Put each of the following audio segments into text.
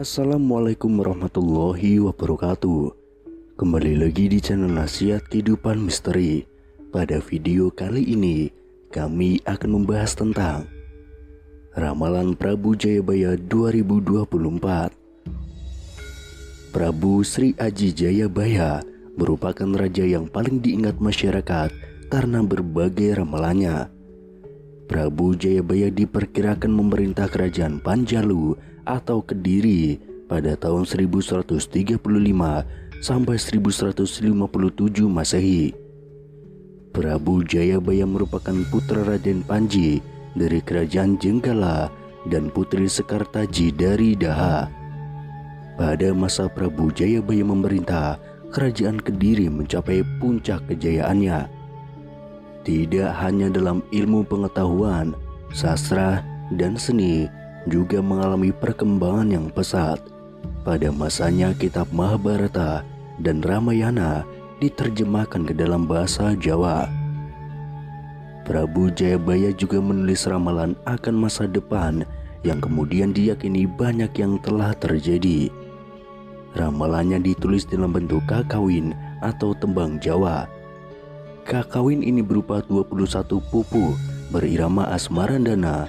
Assalamualaikum warahmatullahi wabarakatuh. Kembali lagi di channel Nasihat Kehidupan Misteri. Pada video kali ini kami akan membahas tentang Ramalan Prabu Jayabaya 2024. Prabu Sri Aji Jayabaya merupakan raja yang paling diingat masyarakat karena berbagai ramalannya. Prabu Jayabaya diperkirakan memerintah kerajaan Panjalu atau Kediri pada tahun 1135 sampai 1157 Masehi. Prabu Jayabaya merupakan putra Raden Panji dari kerajaan Jenggala dan putri Sekartaji dari Daha. Pada masa Prabu Jayabaya memerintah, kerajaan Kediri mencapai puncak kejayaannya. Tidak hanya dalam ilmu pengetahuan, sastra, dan seni juga mengalami perkembangan yang pesat. Pada masanya kitab Mahabharata dan Ramayana diterjemahkan ke dalam bahasa Jawa. Prabu Jayabaya juga menulis ramalan akan masa depan yang kemudian diyakini banyak yang telah terjadi. Ramalannya ditulis dalam bentuk kakawin atau tembang Jawa. Kakawin ini berupa 21 pupuh berirama asmarandana,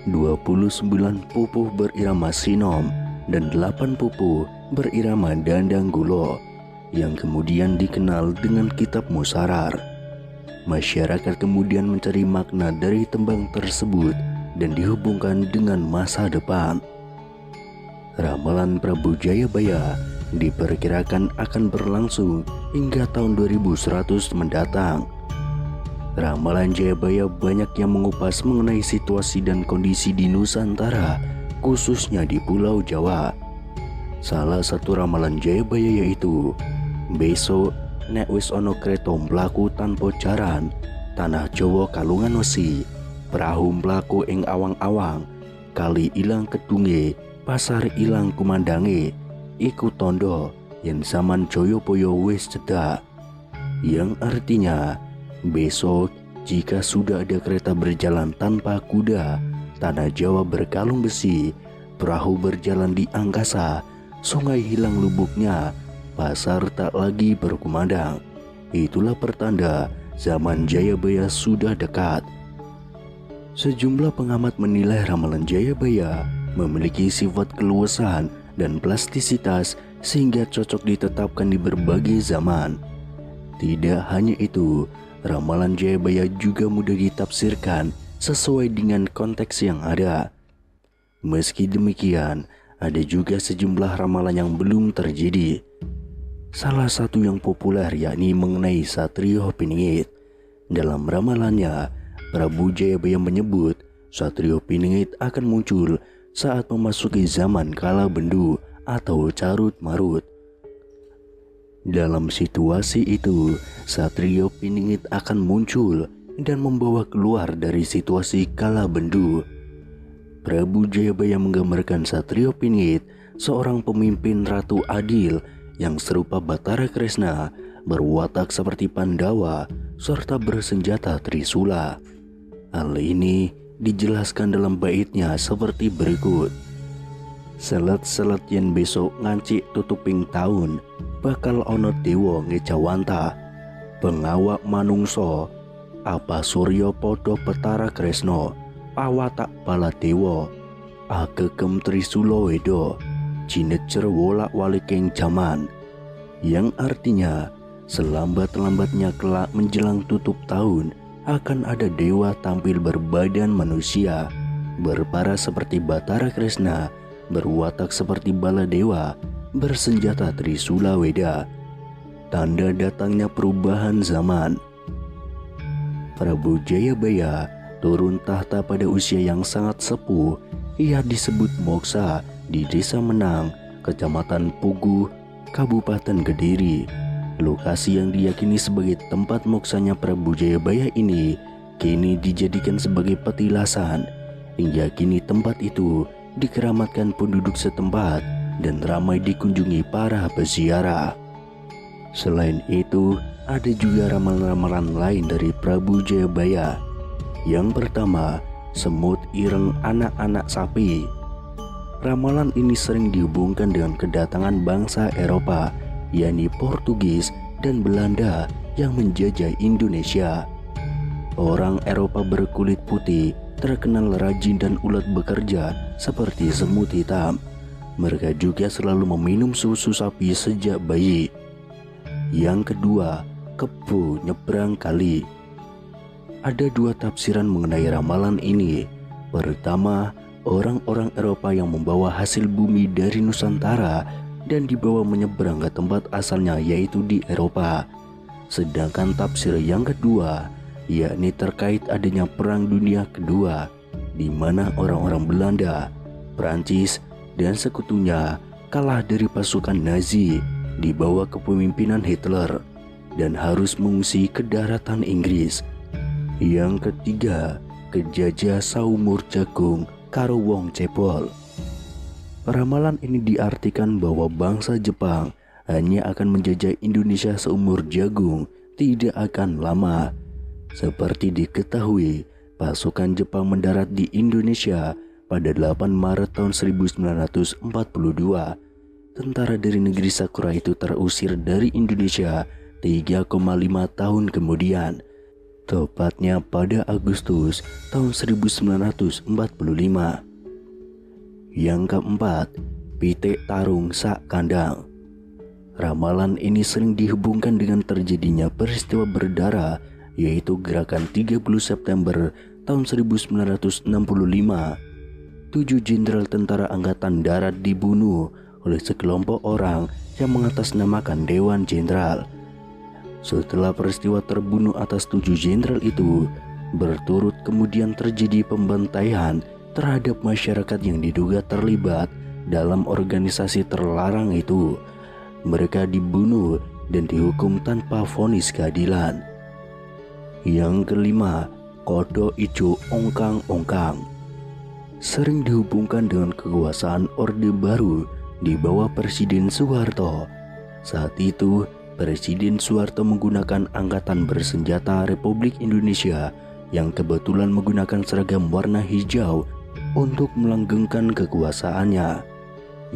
29 pupuh berirama sinom, dan 8 pupuh berirama dandanggulo yang kemudian dikenal dengan kitab Musarar. Masyarakat kemudian mencari makna dari tembang tersebut dan dihubungkan dengan masa depan. Ramalan Prabu Jayabaya diperkirakan akan berlangsung hingga tahun 2100 mendatang. Ramalan Jayabaya banyak yang mengupas mengenai situasi dan kondisi di Nusantara, khususnya di Pulau Jawa. Salah satu ramalan Jayabaya yaitu besok nek wis ono kreta mlaku tanpa jaran, tanah Jawa kalungan wesi, perahu mlaku ing awang-awang, kali ilang kedunge, pasar ilang kumandange, iku tondo yen zaman Joyoboyo wis cedak, yang artinya besok jika sudah ada kereta berjalan tanpa kuda, tanah Jawa berkalung besi, perahu berjalan di angkasa, sungai hilang lubuknya, pasar tak lagi berkumandang. Itulah pertanda zaman Jayabaya sudah dekat. Sejumlah pengamat menilai ramalan Jayabaya memiliki sifat keluasan dan plastisitas sehingga cocok ditetapkan di berbagai zaman. Tidak hanya itu, ramalan Jayabaya juga mudah ditafsirkan sesuai dengan konteks yang ada. Meski demikian, ada juga sejumlah ramalan yang belum terjadi. Salah satu yang populer yakni mengenai Satrio Piningit. Dalam ramalannya, Prabu Jayabaya menyebut Satrio Piningit akan muncul saat memasuki zaman kala bendu atau carut marut. Dalam situasi itu, Satrio Piningit akan muncul dan membawa keluar dari situasi kala bendu. Prabu Jayabaya menggambarkan Satrio Piningit seorang pemimpin ratu adil yang serupa Batara Kresna, berwatak seperti Pandawa, serta bersenjata Trisula. Hal ini dijelaskan dalam baitnya seperti berikut. Selet-selet yen besok ngancik tutuping taun, bakal ono dewa ngejawanta, pengawak manungso, apa surya podo Betara Kresna, pawatak bala dewa, agegem Trisula wedo, jinejer wolak waliking jaman, yang artinya selambat-lambatnya kelak menjelang tutup tahun akan ada dewa tampil berbadan manusia, berparas seperti Batara Kresna, berwatak seperti Baladewa, bersenjata Trisula Weda. Tanda datangnya perubahan zaman. Prabu Jayabaya turun tahta pada usia yang sangat sepuh. Ia disebut Moksa di Desa Menang, Kecamatan Pugu, Kabupaten Kediri. Lokasi yang diyakini sebagai tempat moksanya Prabu Jayabaya ini kini dijadikan sebagai petilasan. Hingga kini tempat itu dikeramatkan penduduk setempat dan ramai dikunjungi para peziarah. Selain itu, ada juga ramalan-ramalan lain dari Prabu Jayabaya. Yang pertama, semut ireng anak-anak sapi. ramalan ini sering dihubungkan dengan kedatangan bangsa Eropa, yakni Portugis dan Belanda yang menjajah Indonesia. Orang Eropa berkulit putih terkenal rajin dan ulet bekerja seperti semut hitam. Mereka juga selalu meminum susu sapi sejak bayi. Yang kedua, kebo nyebrang kali. Ada dua tafsiran mengenai ramalan ini. Pertama, orang-orang Eropa yang membawa hasil bumi dari Nusantara dan dibawa menyeberang ke tempat asalnya, yaitu di Eropa. Sedangkan tafsir yang kedua, yakni terkait adanya Perang Dunia Kedua, di mana orang-orang Belanda, Prancis, dan sekutunya kalah dari pasukan Nazi di bawah kepemimpinan Hitler dan harus mengungsi ke daratan Inggris. Yang ketiga, kejajah saumur jagung karo wong cepol. Ramalan ini diartikan bahwa bangsa Jepang hanya akan menjajah Indonesia seumur jagung, tidak akan lama. Seperti diketahui, pasukan Jepang mendarat di Indonesia pada 8 Maret tahun 1942. Tentara dari negeri Sakura itu terusir dari Indonesia 3,5 tahun kemudian, tepatnya pada Agustus tahun 1945. Yang keempat, pitik tarung sak kandang. Ramalan ini sering dihubungkan dengan terjadinya peristiwa berdarah, yaitu gerakan 30 September tahun 1965. 7 jenderal tentara angkatan darat dibunuh oleh sekelompok orang yang mengatasnamakan Dewan Jenderal. Setelah peristiwa terbunuh atas 7 jenderal itu, berturut kemudian terjadi pembantaian terhadap masyarakat yang diduga terlibat dalam organisasi terlarang itu. Mereka dibunuh dan dihukum tanpa vonis keadilan. Yang kelima, kodok ijo ongkang-ongkang. Sering dihubungkan dengan kekuasaan Orde Baru di bawah Presiden Soeharto. Saat itu, Presiden Soeharto menggunakan Angkatan Bersenjata Republik Indonesia yang kebetulan menggunakan seragam warna hijau untuk melanggengkan kekuasaannya.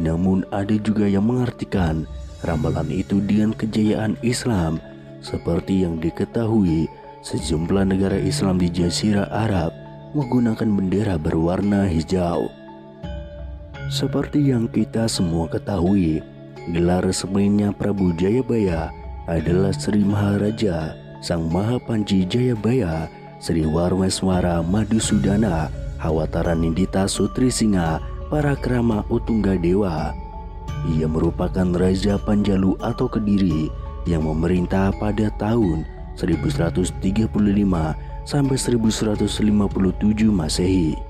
Namun ada juga yang mengartikan ramalan itu dengan kejayaan Islam. Seperti yang diketahui, sejumlah negara Islam di Jazirah Arab menggunakan bendera berwarna hijau. Seperti yang kita semua ketahui, gelar resminya Prabu Jayabaya adalah Sri Maharaja Sang Mahapanji Jayabaya Sri Warweswara Madusudana Hawatara Nindita Sutri Singa Parakrama Utunggadewa. Ia merupakan Raja Panjalu atau Kediri yang memerintah pada tahun 1135 sampai 1157 Masehi.